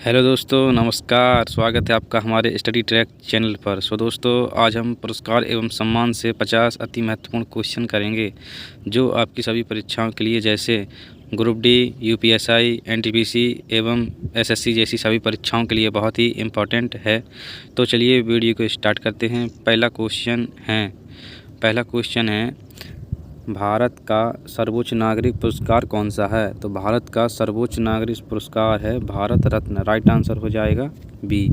Hello दोस्तों, नमस्कार। स्वागत है आपका हमारे स्टडी ट्रैक चैनल पर। दोस्तों, आज हम पुरस्कार एवं सम्मान से 50 अति महत्वपूर्ण क्वेश्चन करेंगे जो आपकी सभी परीक्षाओं के लिए, जैसे ग्रुप डी, यूपीएसआई, एनटीपीसी एवं एसएससी जैसी सभी परीक्षाओं के लिए बहुत ही इम्पोर्टेंट है। तो चलिए वीडियो को स्टार्ट करते हैं। पहला क्वेश्चन है भारत का सर्वोच्च नागरिक पुरस्कार कौन सा है? तो भारत का सर्वोच्च नागरिक पुरस्कार है भारत रत्न। राइट आंसर हो जाएगा बी।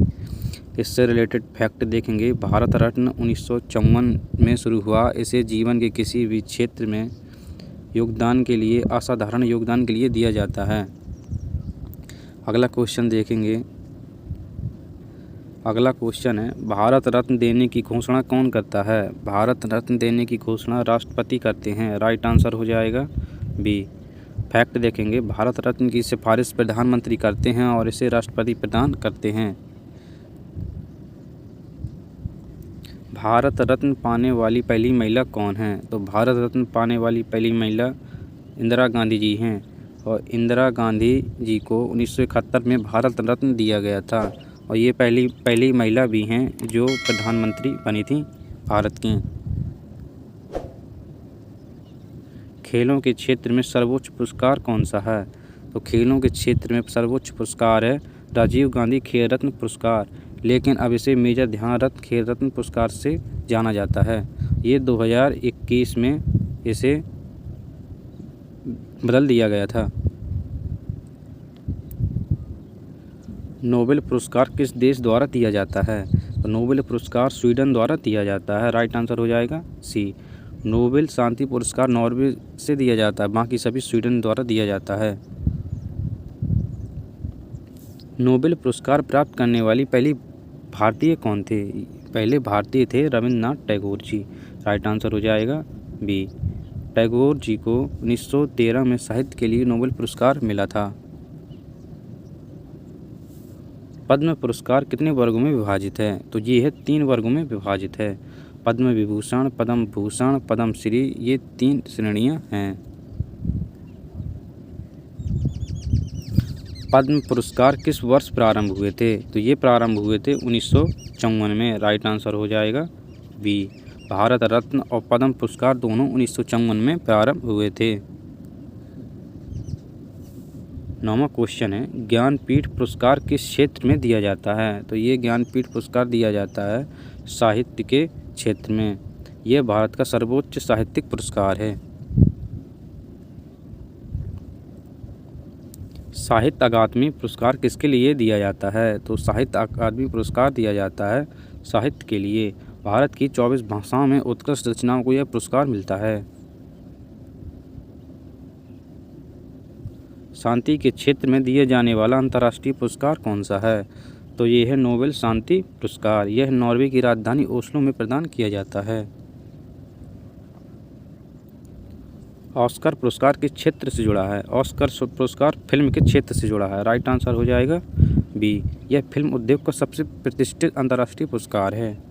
इससे रिलेटेड फैक्ट देखेंगे। भारत रत्न 1954 में शुरू हुआ। इसे जीवन के किसी भी क्षेत्र में योगदान के लिए, असाधारण योगदान के लिए दिया जाता है। अगला क्वेश्चन देखेंगे। अगला क्वेश्चन है भारत रत्न देने की घोषणा कौन करता है? भारत रत्न देने की घोषणा राष्ट्रपति करते हैं। राइट आंसर हो जाएगा बी। फैक्ट देखेंगे। भारत रत्न की सिफारिश प्रधानमंत्री करते हैं और इसे राष्ट्रपति प्रदान करते हैं। भारत रत्न पाने वाली पहली महिला कौन है? तो भारत रत्न पाने वाली पहली महिला इंदिरा गांधी जी हैं और इंदिरा गांधी जी को 1971 में भारत रत्न दिया गया था और ये पहली महिला भी हैं जो प्रधानमंत्री बनी थी भारत की। खेलों के क्षेत्र में सर्वोच्च पुरस्कार कौन सा है? तो खेलों के क्षेत्र में सर्वोच्च पुरस्कार है राजीव गांधी खेल रत्न पुरस्कार, लेकिन अब इसे मेजर ध्यानचंद खेल रत्न पुरस्कार से जाना जाता है। ये 2021 में इसे बदल दिया गया था। नोबेल पुरस्कार किस देश द्वारा दिया जाता है? तो नोबेल पुरस्कार स्वीडन द्वारा दिया जाता है। राइट आंसर हो जाएगा सी। नोबेल शांति पुरस्कार नॉर्वे से दिया जाता है, बाकी सभी स्वीडन द्वारा दिया जाता है। नोबेल पुरस्कार प्राप्त करने वाली पहली भारतीय कौन थे? पहले भारतीय थे रविंद्रनाथ टैगोर जी। राइट आंसर हो जाएगा बी। टैगोर जी को 1913 में साहित्य के लिए नोबेल पुरस्कार मिला था। पद्म पुरस्कार कितने वर्गों में विभाजित है? तो ये है 3 वर्गों में विभाजित है। पद्म विभूषण, पद्म भूषण, पद्म श्री, ये 3 श्रेणियां हैं। पद्म पुरस्कार किस वर्ष प्रारंभ हुए थे? तो ये प्रारंभ हुए थे 1954 में। राइट आंसर हो जाएगा बी। भारत रत्न और पद्म पुरस्कार दोनों 1954 में प्रारंभ हुए थे। 9वां क्वेश्चन है ज्ञानपीठ पुरस्कार किस क्षेत्र में दिया जाता है? तो ये ज्ञानपीठ पुरस्कार दिया जाता है साहित्य के क्षेत्र में। यह भारत का सर्वोच्च साहित्यिक पुरस्कार है। साहित्य अकादमी पुरस्कार किसके लिए दिया जाता है? तो साहित्य अकादमी पुरस्कार दिया जाता है साहित्य के लिए। भारत की 24 भाषाओं में उत्कृष्ट रचनाओं को यह पुरस्कार मिलता है। शांति के क्षेत्र में दिए जाने वाला अंतर्राष्ट्रीय पुरस्कार कौन सा है? तो ये है नोबेल शांति पुरस्कार। यह नॉर्वे की राजधानी ओस्लो में प्रदान किया जाता है। ऑस्कर पुरस्कार किस क्षेत्र से जुड़ा है? ऑस्कर पुरस्कार फिल्म के क्षेत्र से जुड़ा है। राइट आंसर हो जाएगा बी। यह फिल्म उद्योग का सबसे प्रतिष्ठित अंतर्राष्ट्रीय पुरस्कार है।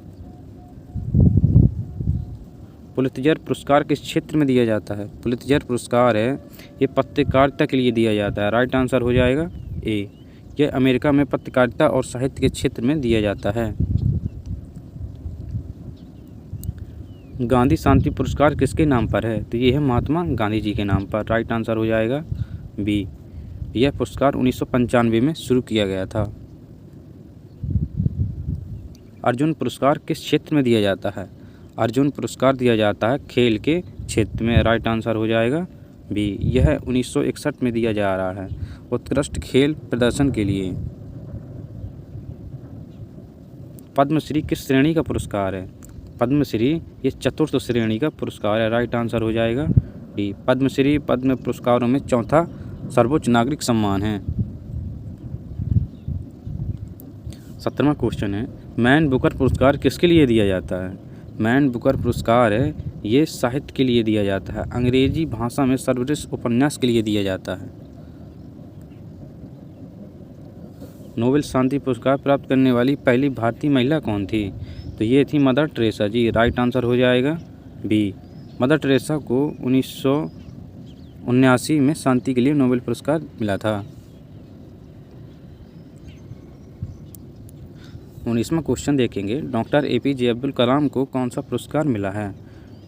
पुलित्जर पुरस्कार किस क्षेत्र में दिया जाता है? पुलित्जर पुरस्कार है ये पत्रकारिता के लिए दिया जाता है। राइट आंसर हो जाएगा ए। यह अमेरिका में पत्रकारिता और साहित्य के क्षेत्र में दिया जाता है। गांधी शांति पुरस्कार किसके नाम पर है? तो ये है महात्मा गांधी जी के नाम पर। राइट आंसर हो जाएगा बी। यह पुरस्कार 1995 में शुरू किया गया था। अर्जुन पुरस्कार किस क्षेत्र में दिया जाता है? अर्जुन पुरस्कार दिया जाता है खेल के क्षेत्र में। राइट आंसर हो जाएगा बी। यह 1961 में दिया जा रहा है उत्कृष्ट खेल प्रदर्शन के लिए। पद्मश्री किस श्रेणी का पुरस्कार है? पद्मश्री ये चतुर्थ श्रेणी का पुरस्कार है। राइट आंसर हो जाएगा डी। पद्मश्री पद्म पुरस्कारों में चौथा सर्वोच्च नागरिक सम्मान है। 17वां क्वेश्चन है मैन बुकर पुरस्कार किसके लिए दिया जाता है? मैन बुकर पुरस्कार है ये साहित्य के लिए दिया जाता है। अंग्रेजी भाषा में सर्वश्रेष्ठ उपन्यास के लिए दिया जाता है। नोबेल शांति पुरस्कार प्राप्त करने वाली पहली भारतीय महिला कौन थी? तो ये थी मदर टेरेसा जी। राइट आंसर हो जाएगा बी। मदर टेरेसा को 1979 में शांति के लिए नोबेल पुरस्कार मिला था। 19वां क्वेश्चन देखेंगे, डॉक्टर APJ अब्दुल कलाम को कौन सा पुरस्कार मिला है?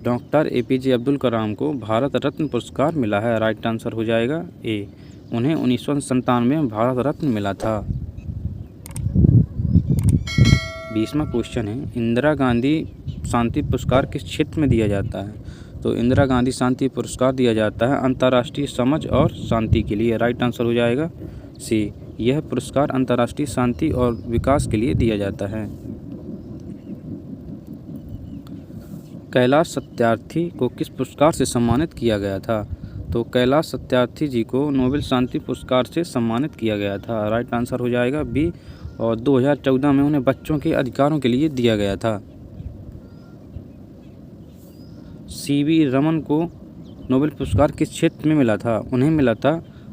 डॉक्टर APJ अब्दुल कलाम को भारत रत्न पुरस्कार मिला है। राइट आंसर हो जाएगा ए। उन्हें 1997 में भारत रत्न मिला था। 20वां क्वेश्चन है, इंदिरा गांधी शांति पुरस्कार किस क्षेत्र में दिया जाता है? तो इंदिरा गांधी शांति पुरस्कार दिया जाता है अंतर्राष्ट्रीय समझ और शांति के लिए। राइट आंसर हो जाएगा सी। यह पुरस्कार अंतर्राष्ट्रीय शांति और विकास के लिए दिया जाता है। कैलाश सत्यार्थी को किस पुरस्कार से सम्मानित किया गया था? तो कैलाश सत्यार्थी जी को नोबेल शांति पुरस्कार से सम्मानित किया गया था। राइट आंसर हो जाएगा बी। और 2014 में उन्हें बच्चों के अधिकारों के लिए दिया गया था। CV रमन को नोबेल पुरस्कार किस क्षेत्र में मिला था? उन्हें मिला था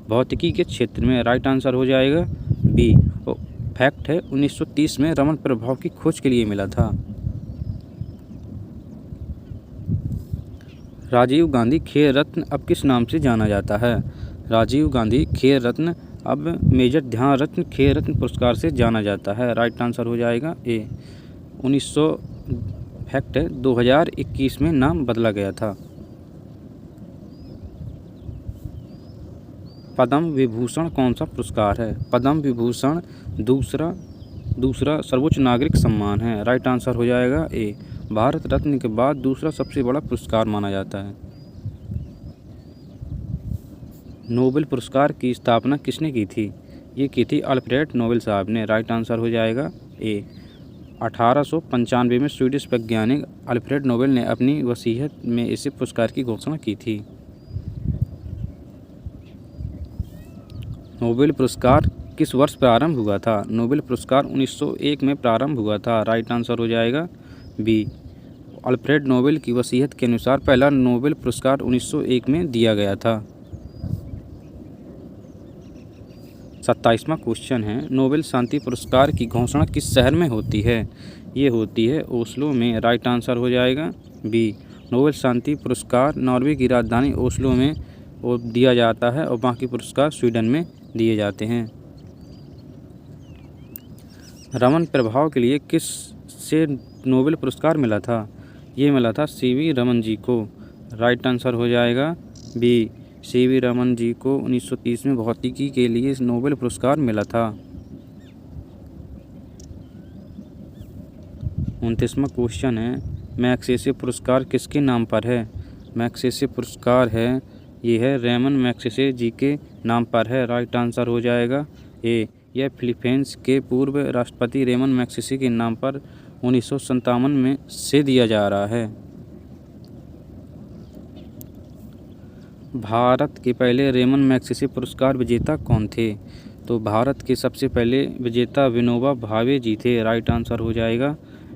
भौतिकी के क्षेत्र में। राइट आंसर हो जाएगा बी। फैक्ट है 1930 में रमन प्रभाव की खोज के लिए मिला था। राजीव गांधी खेल रत्न अब किस नाम से जाना जाता है? राजीव गांधी खेल रत्न अब मेजर ध्यान रत्न खेल रत्न पुरस्कार से जाना जाता है। राइट आंसर हो जाएगा ए। 1900 फैक्ट है 2021 में नाम बदला गया था। पद्म विभूषण कौन सा पुरस्कार है? पद्म विभूषण दूसरा सर्वोच्च नागरिक सम्मान है। राइट आंसर हो जाएगा ए। भारत रत्न के बाद दूसरा सबसे बड़ा पुरस्कार माना जाता है। नोबेल पुरस्कार की स्थापना किसने की थी? ये की थी अल्फ्रेड नोबेल साहब ने। राइट आंसर हो जाएगा ए। 1895 में स्वीडिश वैज्ञानिक अल्फ्रेड नोबेल ने अपनी वसीयत में इस पुरस्कार की घोषणा की थी। नोबेल पुरस्कार किस वर्ष प्रारंभ हुआ था? नोबेल पुरस्कार 1901 में प्रारंभ हुआ था। राइट आंसर हो जाएगा बी। अल्फ्रेड नोबेल की वसीयत के अनुसार पहला नोबेल पुरस्कार 1901 में दिया गया था। 27वां क्वेश्चन है, नोबेल शांति पुरस्कार की घोषणा किस शहर में होती है? ये होती है ओस्लो में। राइट आंसर हो जाएगा बी। नोबेल शांति पुरस्कार नॉर्वे की राजधानी ओस्लो में दिया जाता है और बाकी पुरस्कार स्वीडन में दिए जाते हैं। रमन प्रभाव के लिए किस से नोबेल पुरस्कार मिला था? ये मिला था CV रमन जी को। राइट आंसर हो जाएगा बी। CV रमन जी को 1930 में भौतिकी के लिए नोबेल पुरस्कार मिला था। 29वां क्वेश्चन है, मैग्सेसे पुरस्कार किसके नाम पर है? मैग्सेसे पुरस्कार है ये है रेमन मैग्सेसे जी के नाम पर है। राइट आंसर हो जाएगा ए। यह फिलीपींस के पूर्व राष्ट्रपति रेमन मैग्सेसे के नाम पर 1957 में से दिया जा रहा है। भारत के पहले रेमन मैग्सेसे पुरस्कार विजेता कौन थे? तो भारत के सबसे पहले विजेता विनोबा भावे जी थे। राइट आंसर हो जाएगा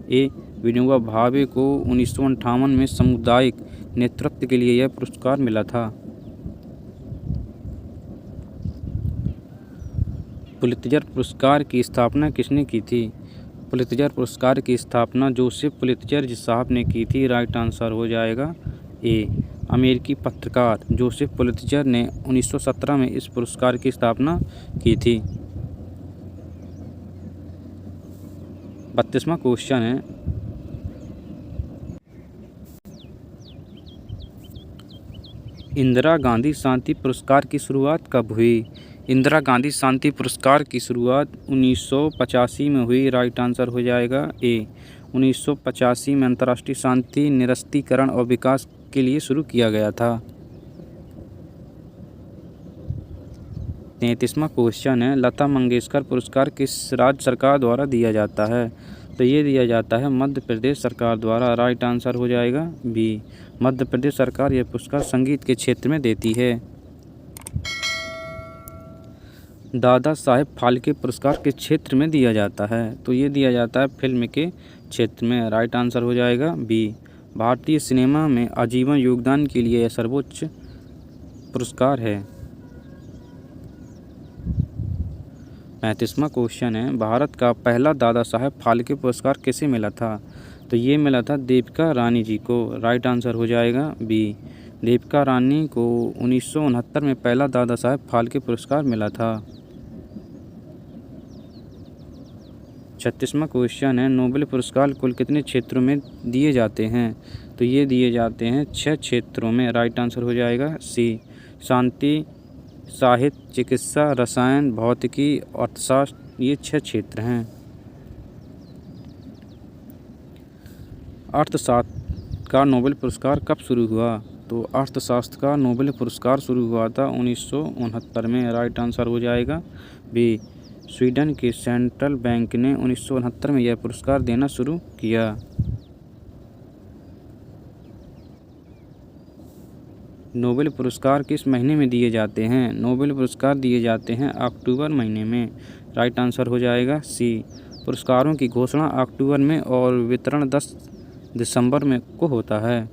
ए। विनोबा भावे को 1958 में सामुदायिक नेतृत्व के लिए यह पुरस्कार मिला था। पुलित्जर पुरस्कार की स्थापना किसने की थी? पुलित्जर पुरस्कार की स्थापना जोसेफ पुलित्जर साहब ने की थी। राइट आंसर हो जाएगा ए। अमेरिकी पत्रकार जोसेफ पुलित्जर ने 1917 में इस पुरस्कार की स्थापना की थी। 32वां क्वेश्चन है, इंदिरा गांधी शांति पुरस्कार की शुरुआत कब हुई? इंदिरा गांधी शांति पुरस्कार की शुरुआत 1985 में हुई। राइट आंसर हो जाएगा ए। 1985 में अंतर्राष्ट्रीय शांति निरस्त्रीकरण और विकास के लिए शुरू किया गया था। 33वां क्वेश्चन है, लता मंगेशकर पुरस्कार किस राज्य सरकार द्वारा दिया जाता है? तो ये दिया जाता है मध्य प्रदेश सरकार द्वारा। राइट आंसर हो जाएगा बी। मध्य प्रदेश सरकार यह पुरस्कार संगीत के क्षेत्र में देती है। दादा साहेब फाल्के पुरस्कार किस क्षेत्र में दिया जाता है? तो ये दिया जाता है फिल्म के क्षेत्र में। राइट आंसर हो जाएगा बी। भारतीय सिनेमा में आजीवन योगदान के लिए यह सर्वोच्च पुरस्कार है। 35वां क्वेश्चन है, भारत का पहला दादा साहेब फाल्के पुरस्कार किसे मिला था? तो ये मिला था देविका रानी जी को। राइट आंसर हो जाएगा बी। देविका रानी को 1969 में पहला दादा साहेब फाल्के पुरस्कार मिला था। 36वां क्वेश्चन है, नोबेल पुरस्कार कुल कितने क्षेत्रों में दिए जाते हैं? तो ये दिए जाते हैं 6 क्षेत्रों में। राइट आंसर हो जाएगा सी। शांति, साहित्य, चिकित्सा, रसायन, भौतिकी, अर्थशास्त्र, ये 6 क्षेत्र हैं। अर्थशास्त्र का नोबेल पुरस्कार कब शुरू हुआ? तो अर्थशास्त्र का नोबेल पुरस्कार शुरू हुआ था 1969 में। राइट आंसर हो जाएगा बी। स्वीडन के सेंट्रल बैंक ने 1969 में यह पुरस्कार देना शुरू किया। नोबेल पुरस्कार किस महीने में दिए जाते हैं? नोबेल पुरस्कार दिए जाते हैं अक्टूबर महीने में। राइट आंसर हो जाएगा सी। पुरस्कारों की घोषणा अक्टूबर में और वितरण 10 दिसंबर में को होता है।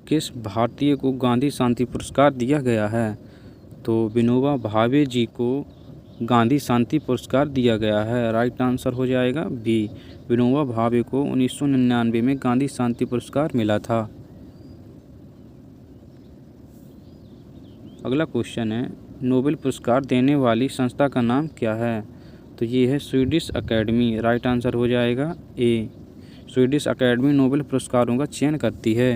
किस भारतीय को गांधी शांति पुरस्कार दिया गया है? तो विनोबा भावे जी को गांधी शांति पुरस्कार दिया गया है। राइट आंसर हो जाएगा बी। विनोबा भावे को 1999 में गांधी शांति पुरस्कार मिला था। अगला क्वेश्चन है, नोबेल पुरस्कार देने वाली संस्था का नाम क्या है? तो ये है स्वीडिश अकेडमी। राइट आंसर हो जाएगा ए। स्वीडिश अकेडमी नोबेल पुरस्कारों का चयन करती है।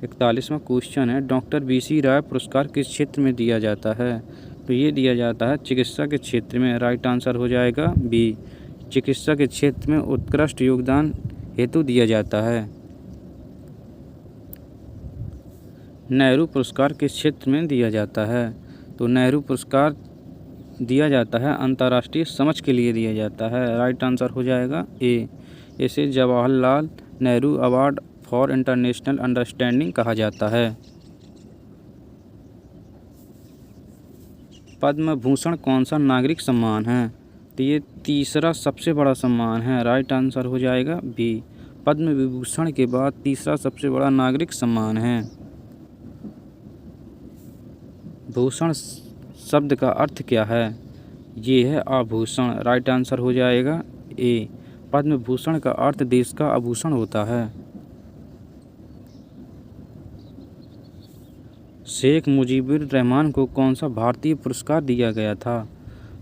41वां क्वेश्चन है, डॉक्टर BC राय पुरस्कार किस क्षेत्र में दिया जाता है? तो ये दिया जाता है चिकित्सा के क्षेत्र में। राइट आंसर हो जाएगा बी। चिकित्सा के क्षेत्र में उत्कृष्ट योगदान हेतु दिया जाता है। नेहरू पुरस्कार किस क्षेत्र में दिया जाता है? तो नेहरू पुरस्कार दिया जाता है अंतर्राष्ट्रीय समझ के लिए दिया जाता है। राइट आंसर हो जाएगा ए। इसे Jawaharlal Nehru award for international understanding कहा जाता है। पद्म भूषण कौन सा नागरिक सम्मान है? तो ये तीसरा सबसे बड़ा सम्मान है। राइट आंसर हो जाएगा बी। पद्म विभूषण के बाद तीसरा सबसे बड़ा नागरिक सम्मान है। भूषण शब्द का अर्थ क्या है? ये है आभूषण। राइट आंसर हो जाएगा ए। पद्म भूषण का अर्थ देश का आभूषण होता है। शेख मुजीबुर रहमान को कौन सा भारतीय पुरस्कार दिया गया था?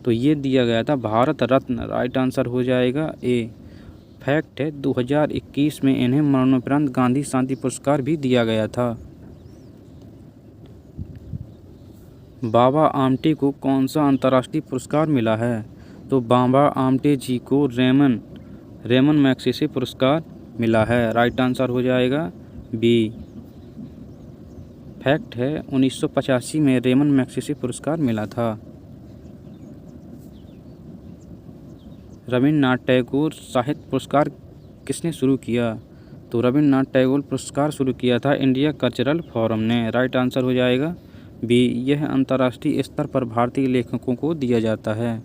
तो ये दिया गया था भारत रत्न। राइट आंसर हो जाएगा ए। फैक्ट है 2021 में इन्हें मरणोपरांत गांधी शांति पुरस्कार भी दिया गया था। बाबा आमटे को कौन सा अंतर्राष्ट्रीय पुरस्कार मिला है? तो बाबा आमटे जी को रेमन मैग्सेसे पुरस्कार मिला है। राइट आंसर हो जाएगा बी। फैक्ट है 1985 में रेमन मैग्सेसे पुरस्कार मिला था। रविन्द्रनाथ टैगोर साहित्य पुरस्कार किसने शुरू किया? तो रविन्द्रनाथ टैगोर पुरस्कार शुरू किया था इंडिया कल्चरल फोरम ने। राइट आंसर हो जाएगा बी। यह अंतर्राष्ट्रीय स्तर पर भारतीय लेखकों को दिया जाता है।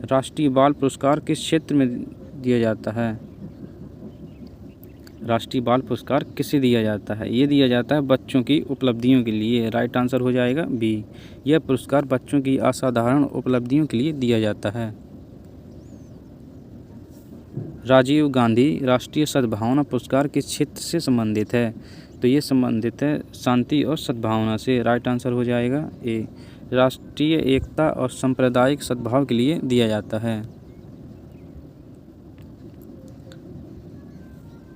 राष्ट्रीय बाल पुरस्कार किस क्षेत्र में दिया जाता है? राष्ट्रीय बाल पुरस्कार किसे दिया जाता है? ये दिया जाता है बच्चों की उपलब्धियों के लिए। राइट आंसर हो जाएगा बी। यह पुरस्कार बच्चों की असाधारण उपलब्धियों के लिए दिया जाता है। राजीव गांधी राष्ट्रीय सद्भावना पुरस्कार किस क्षेत्र से संबंधित है? तो ये संबंधित है शांति और सद्भावना से। राइट आंसर हो जाएगा ए। राष्ट्रीय एकता और सांप्रदायिक सद्भाव के लिए दिया जाता है।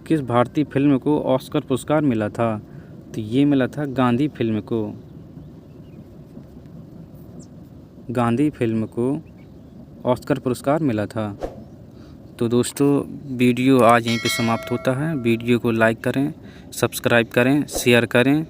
किस भारतीय फिल्म को ऑस्कर पुरस्कार मिला था? तो ये मिला था गांधी फिल्म को। गांधी फिल्म को ऑस्कर पुरस्कार मिला था। तो दोस्तों वीडियो आज यहीं पे समाप्त होता है। वीडियो को लाइक करें, सब्सक्राइब करें, शेयर करें